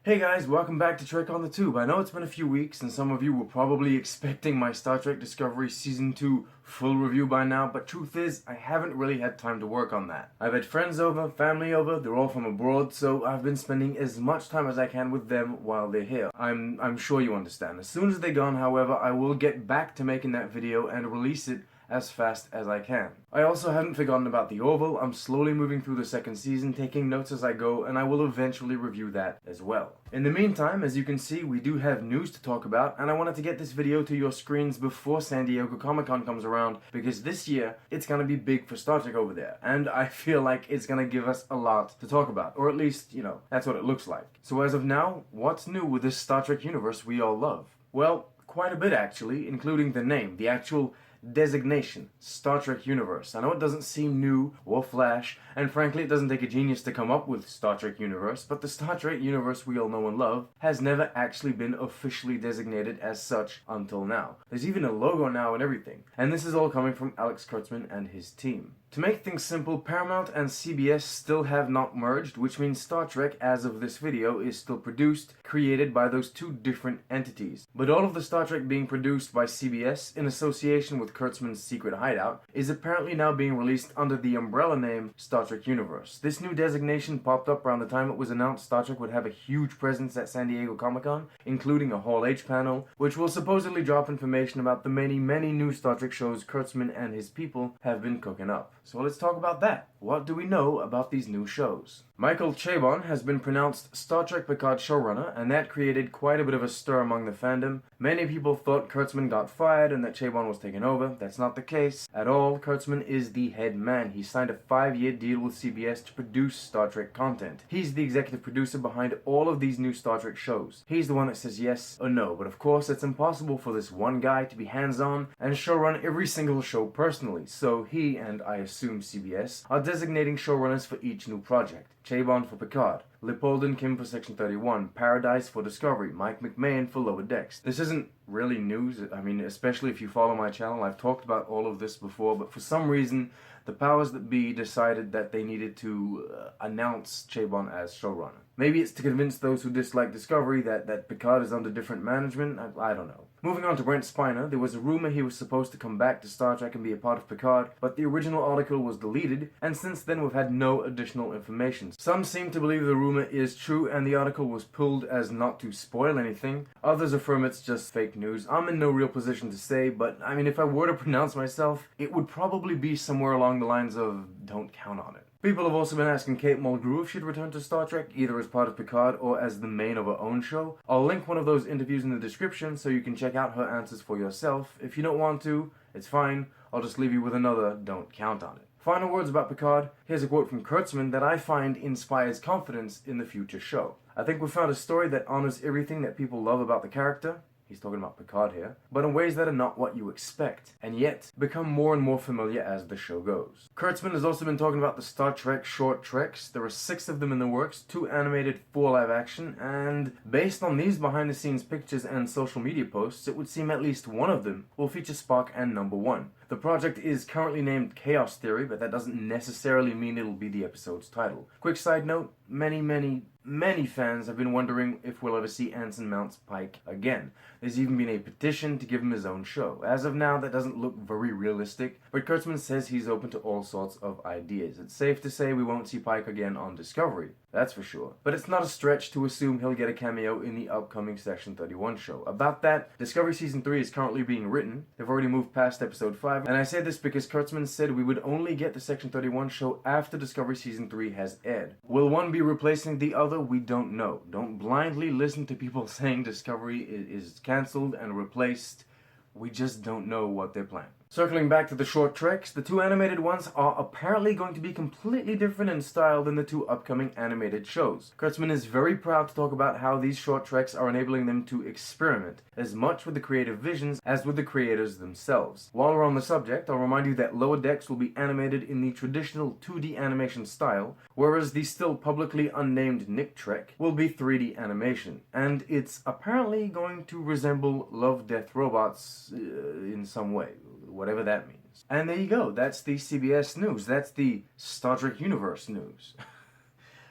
Hey guys, welcome back to Trek on the Tube. I know it's been a few weeks and some of you were probably expecting my Star Trek Discovery Season 2 full review by now, but truth is, I haven't really had time to work on that. I've had friends over, family over, they're all from abroad, so I've been spending as much time as I can with them while they're here. I'm sure you understand. As soon as they're gone, however, I will get back to making that video and release it as fast as I can. I also haven't forgotten about the Orville. I'm slowly moving through the second season, taking notes as I go, and I will eventually review that as well. In the meantime, as you can see, we do have news to talk about, and I wanted to get this video to your screens before San Diego Comic-Con comes around, because this year, it's gonna be big for Star Trek over there, and I feel like it's gonna give us a lot to talk about, or at least, you know, that's what it looks like. So as of now, what's new with this Star Trek universe we all love? Well, quite a bit actually, including the name, the actual designation, Star Trek Universe. I know it doesn't seem new or flash, and frankly it doesn't take a genius to come up with Star Trek Universe, but the Star Trek Universe we all know and love has never actually been officially designated as such until now. There's even a logo now and everything, and this is all coming from Alex Kurtzman and his team. To make things simple, Paramount and CBS still have not merged, which means Star Trek, as of this video, is still produced, created by those two different entities. But all of the Star Trek being produced by CBS, in association with Kurtzman's secret hideout, is apparently now being released under the umbrella name Star Trek Universe. This new designation popped up around the time it was announced Star Trek would have a huge presence at San Diego Comic-Con, including a Hall H panel, which will supposedly drop information about the many new Star Trek shows Kurtzman and his people have been cooking up. So let's talk about that. What do we know about these new shows? Michael Chabon has been pronounced Star Trek Picard showrunner, and that created quite a bit of a stir among the fandom. Many people thought Kurtzman got fired and that Chabon was taken over. That's not the case at all. Kurtzman is the head man. He signed a 5-year deal with CBS to produce Star Trek content. He's the executive producer behind all of these new Star Trek shows. He's the one that says yes or no, but of course it's impossible for this one guy to be hands-on and showrun every single show personally, so he, and I assume CBS, are designating showrunners for each new project. Chabon for Picard, Leopold and Kim for Section 31, Paradise for Discovery, Mike McMahon for Lower Decks. This isn't really news. I mean, especially if you follow my channel, I've talked about all of this before, but for some reason, the powers that be decided that they needed to announce Chabon as showrunner. Maybe it's to convince those who dislike Discovery that Picard is under different management. I don't know. Moving on to Brent Spiner, there was a rumor he was supposed to come back to Star Trek and be a part of Picard, but the original article was deleted, and since then we've had no additional information. Some seem to believe the rumor is true and the article was pulled as not to spoil anything. Others affirm it's just fake news. I'm in no real position to say, but I mean, if I were to pronounce myself, it would probably be somewhere along the lines of don't count on it. People have also been asking Kate Mulgrew if she'd return to Star Trek, either as part of Picard or as the main of her own show. I'll link one of those interviews in the description so you can check out her answers for yourself. If you don't want to, it's fine. I'll just leave you with another don't count on it. Final words about Picard. Here's a quote from Kurtzman that I find inspires confidence in the future show. I think we've found a story that honors everything that people love about the character. He's talking about Picard here, but in ways that are not what you expect, and yet become more and more familiar as the show goes. Kurtzman has also been talking about the Star Trek short treks. There are 6 of them in the works, 2 animated, 4 live action, and based on these behind the scenes pictures and social media posts, it would seem at least one of them will feature Spock and Number 1. The project is currently named Chaos Theory, but that doesn't necessarily mean it'll be the episode's title. Quick side note, many fans have been wondering if we'll ever see Anson Mount's Pike again. There's even been a petition to give him his own show. As of now, that doesn't look very realistic, but Kurtzman says he's open to all sorts of ideas. It's safe to say we won't see Pike again on Discovery, that's for sure. But it's not a stretch to assume he'll get a cameo in the upcoming Section 31 show. About that, Discovery Season 3 is currently being written. They've already moved past Episode 5, and I say this because Kurtzman said we would only get the Section 31 show after Discovery Season 3 has aired. Will one be replacing the other? We don't know. Don't blindly listen to people saying Discovery is cancelled and replaced. We just don't know what they're planning. Circling back to the short treks, the 2 animated ones are apparently going to be completely different in style than the 2 upcoming animated shows. Kurtzman is very proud to talk about how these short treks are enabling them to experiment as much with the creative visions as with the creators themselves. While we're on the subject, I'll remind you that Lower Decks will be animated in the traditional 2D animation style, whereas the still publicly unnamed Nick Trek will be 3D animation. And it's apparently going to resemble Love, Death, Robots in some way. Whatever that means. And there you go. That's the CBS news. That's the Star Trek Universe news.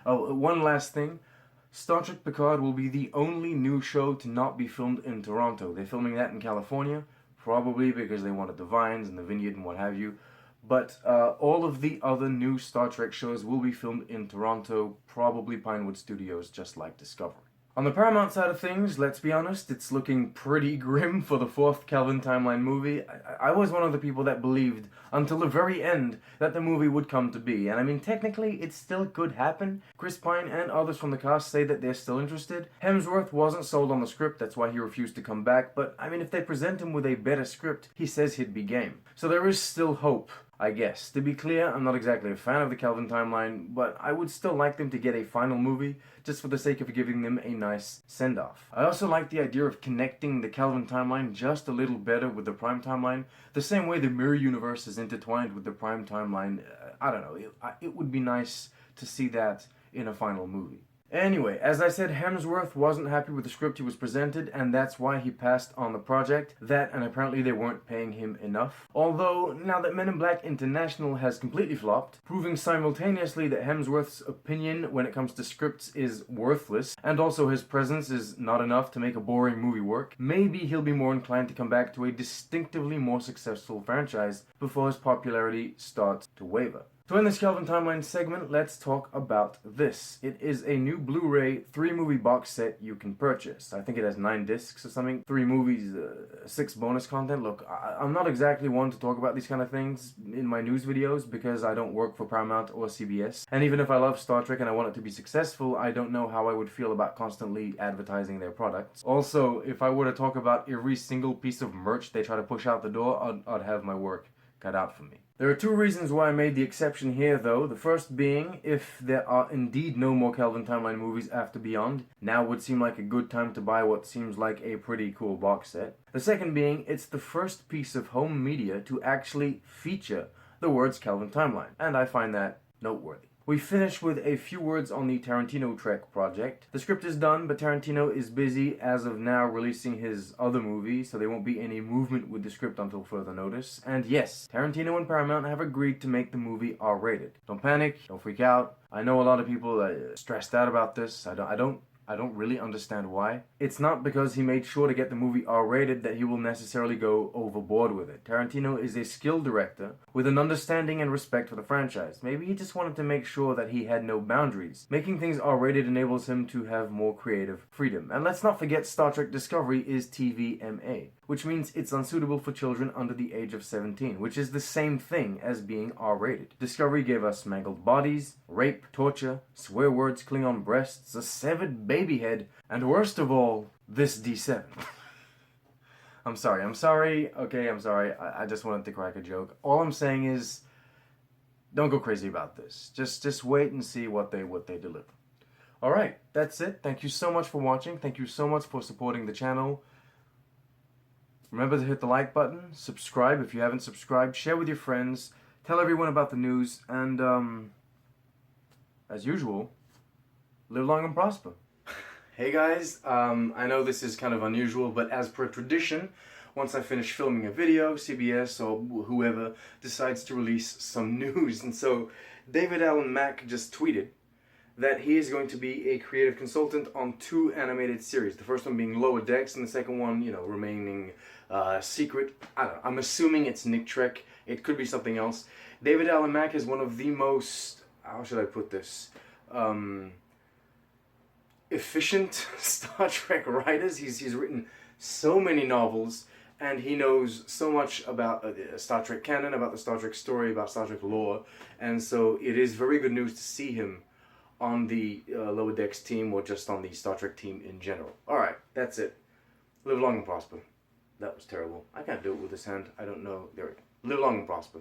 Oh, one last thing. Star Trek Picard will be the only new show to not be filmed in Toronto. They're filming that in California, probably because they wanted the vines and the vineyard and what have you. But all of the other new Star Trek shows will be filmed in Toronto, probably Pinewood Studios, just like Discovery. On the Paramount side of things, let's be honest, it's looking pretty grim for the fourth Kelvin Teimline movie. I was one of the people that believed, until the very end, that the movie would come to be. And I mean, technically, it still could happen. Chris Pine and others from the cast say that they're still interested. Hemsworth wasn't sold on the script, that's why he refused to come back. But, I mean, if they present him with a better script, he says he'd be game. So there is still hope, I guess. To be clear, I'm not exactly a fan of the Kelvin Teimline, but I would still like them to get a final movie, just for the sake of giving them a nice send-off. I also like the idea of connecting the Kelvin Timeline just a little better with the Prime Timeline, the same way the Mirror Universe is intertwined with the Prime Timeline. I don't know, it would be nice to see that in a final movie. Anyway, as I said, Hemsworth wasn't happy with the script he was presented, and that's why he passed on the project. That, and apparently they weren't paying him enough. Although, now that Men in Black International has completely flopped, proving simultaneously that Hemsworth's opinion when it comes to scripts is worthless, and also his presence is not enough to make a boring movie work, maybe he'll be more inclined to come back to a distinctively more successful franchise before his popularity starts to waver. So in this Kelvin Timeline segment, let's talk about this. It is a new Blu-ray 3-movie box set you can purchase. I think it has 9 discs or something, 3 movies, 6 bonus content. Look, I'm not exactly one to talk about these kind of things in my news videos because I don't work for Paramount or CBS. And even if I love Star Trek and I want it to be successful, I don't know how I would feel about constantly advertising their products. Also, if I were to talk about every single piece of merch they try to push out the door, I'd have my work cut out for me. There are 2 reasons why I made the exception here, though. The first being, if there are indeed no more Kelvin Timeline movies after Beyond, now would seem like a good time to buy what seems like a pretty cool box set. The second being, it's the first piece of home media to actually feature the words Kelvin Timeline, and I find that noteworthy. We finish with a few words on the Tarantino Trek project. The script is done, but Tarantino is busy as of now releasing his other movie, so there won't be any movement with the script until further notice. And yes, Tarantino and Paramount have agreed to make the movie R-rated. Don't panic, don't freak out. I know a lot of people are stressed out about this. I don't really understand why. It's not because he made sure to get the movie R-rated that he will necessarily go overboard with it. Tarantino is a skilled director with an understanding and respect for the franchise. Maybe he just wanted to make sure that he had no boundaries. Making things R-rated enables him to have more creative freedom. And let's not forget Star Trek Discovery is TVMA, which means it's unsuitable for children under the age of 17, which is the same thing as being R-rated. Discovery gave us mangled bodies, rape, torture, swear words, Klingon breasts, a severed baby head, and worst of all, this D7. I'm sorry, okay, I'm sorry, I just wanted to crack a joke. All I'm saying is, don't go crazy about this. Just wait and see what they deliver. Alright, that's it. Thank you so much for watching. Thank you so much for supporting the channel. Remember to hit the like button, subscribe if you haven't subscribed, share with your friends, tell everyone about the news, and, as usual, live long and prosper. Hey guys, I know this is kind of unusual, but as per tradition, once I finish filming a video, CBS or whoever decides to release some news. And so, David Allen Mack just tweeted that he is going to be a creative consultant on 2 animated series. The first one being Lower Decks, and the second one, you know, remaining secret. I don't know, I'm assuming it's Nick Trek. It could be something else. David Allen Mack is one of the most, how should I put this, efficient Star Trek writers. He's written so many novels, and he knows so much about Star Trek canon, about the Star Trek story, about Star Trek lore, and so it is very good news to see him on the Lower Decks team, or just on the Star Trek team in general. Alright, that's it. Live long and prosper. That was terrible. I can't do it with this hand. I don't know. There we go. Live long and prosper.